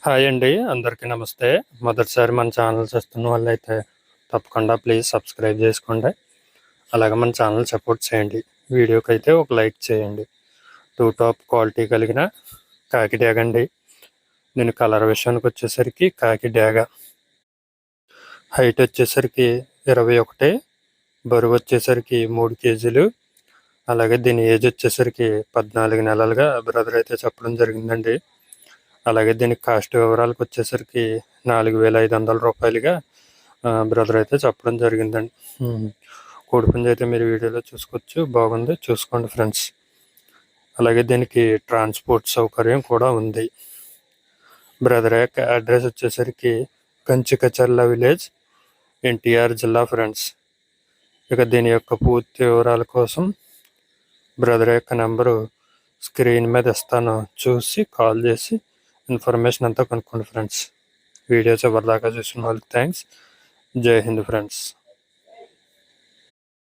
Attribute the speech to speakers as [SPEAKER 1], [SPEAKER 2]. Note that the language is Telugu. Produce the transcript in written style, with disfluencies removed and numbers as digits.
[SPEAKER 1] హాయ్ అండి. అందరికీ నమస్తే. మొదటిసారి మన ఛానల్ చూస్తున్న వాళ్ళైతే తప్పకుండా ప్లీజ్ సబ్స్క్రైబ్ చేసుకోండి. అలాగే మన ఛానల్ సపోర్ట్ చేయండి. వీడియోకైతే ఒక లైక్ చేయండి. టాప్ క్వాలిటీ కలిగిన కాకి డ్యాగ అండి. దీని కలర్ విషయానికి వచ్చేసరికి కాకి డ్యాగ. హైట్ వచ్చేసరికి 21, బరువు వచ్చేసరికి 3 కేజీలు. అలాగే దీని ఏజ్ వచ్చేసరికి 14 నెలలుగా బ్రదర్ అయితే చెప్పడం జరిగిందండి. అలాగే దీనికి కాస్ట్ వివరాలకు వచ్చేసరికి 4,500 రూపాయలుగా బ్రదర్ అయితే చెప్పడం జరిగిందండి. కోడిపుంజి అయితే మీరు వీడియోలో చూసుకోవచ్చు. బాగుంది, చూసుకోండి ఫ్రెండ్స్. అలాగే దీనికి ట్రాన్స్పోర్ట్ సౌకర్యం కూడా ఉంది. బ్రదర్ యొక్క అడ్రస్ వచ్చేసరికి కంచికచర్ల విలేజ్, ఎన్టీఆర్ జిల్లా ఫ్రెండ్స్. ఇక దీని యొక్క పూర్తి వివరాల కోసం బ్రదర్ యొక్క నెంబరు స్క్రీన్ మీద ఇస్తాను, చూసి కాల్ చేసి ఇన్ఫర్మేషన్ అంతా కనుక్కోండి ఫ్రెండ్స్. వీడియోస్ ఎవరిదాకా చూసిన వాళ్ళకి థ్యాంక్స్. జై హింద్ ఫ్రెండ్స్.